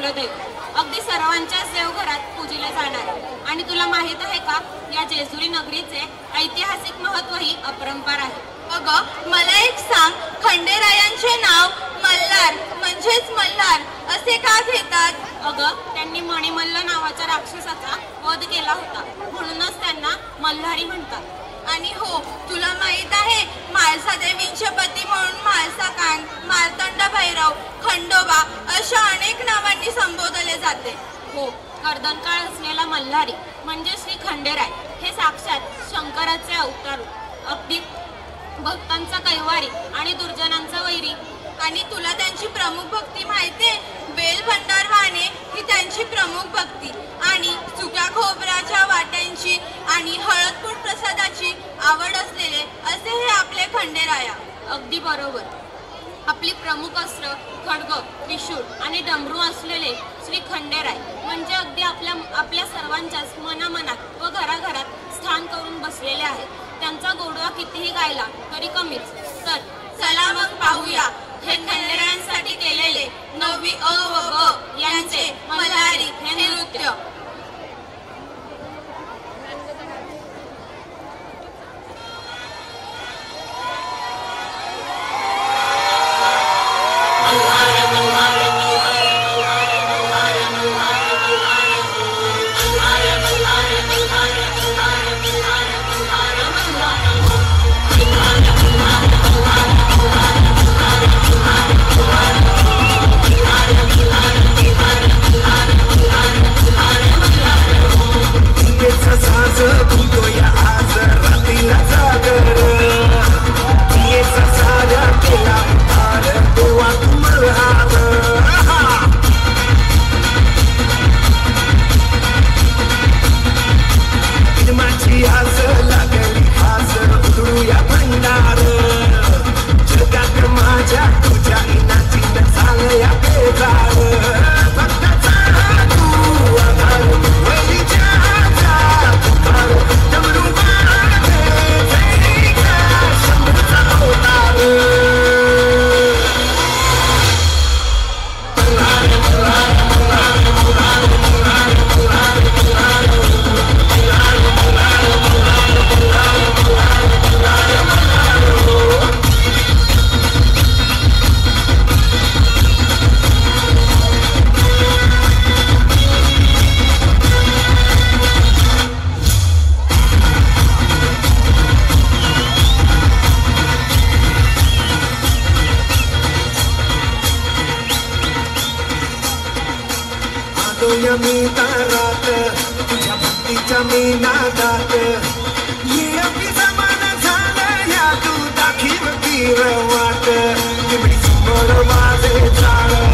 आपलं दैवत, अगदी सर्वांच्याच देवघरात पूजले जाणार. आणि तुला माहित आहे का, या जेजुरी नगरीचे ऐतिहासिक महत्त्वही अपरंपार आहे. अगं मला एक सांग, खंडेरायांचे नाव मल्हार म्हणजेच मल्हार असे का घेतात? अगं त्यांनी मणिमल्ल नावाच्या राक्षसाचा वध केला होता, म्हणूनच त्यांना मल्हारी म्हणतात. आणि हो, तुला माहित आहे म्हाळसा देवींचे पती म्हणून म्हाळसाकांड, मार्तंड भैरव, खंडोबा अशा अनेक नावांनी संबोधले जाते. हो, कर्दनकाळ असलेला मल्हारी म्हणजे श्री खंडेराय हे साक्षात शंकराचे अवतार, अगदी भक्तांचा कैवारी आणि दुर्जनांचा वैरी. आणि तुला त्यांची प्रमुख भक्ती माहितीये? बेल भंडार वाहणे ही त्यांची प्रमुख भक्ती. आणि सुक्या खोबऱ्याच्या वाट्यांची आणि हळदपूड प्रसादाची आवड असलेले असे हे आपले खंडेराया. अगदी बरोबर. आपली प्रमुख अस्त्र खड्ग, त्रिशूळ आणि डमरू असलेले श्री खंडेराय म्हणजे अगदी आपल्या सर्वांच्याच मनामनात व घराघरात स्थान करून बसलेले आहेत. त्यांचा गोडवा कितीही गायला तरी कमीच. तर चला मग पाहूया हे खंडेरायांसाठी केलेले 9वी अ व ब यांचे मल्हारी हे नृत्य. मी तारात तुझ्या भक्तीच्या मी नादात, ये अगदी जमाना झालं या तू दाखीव वाट, समोर माझे झाड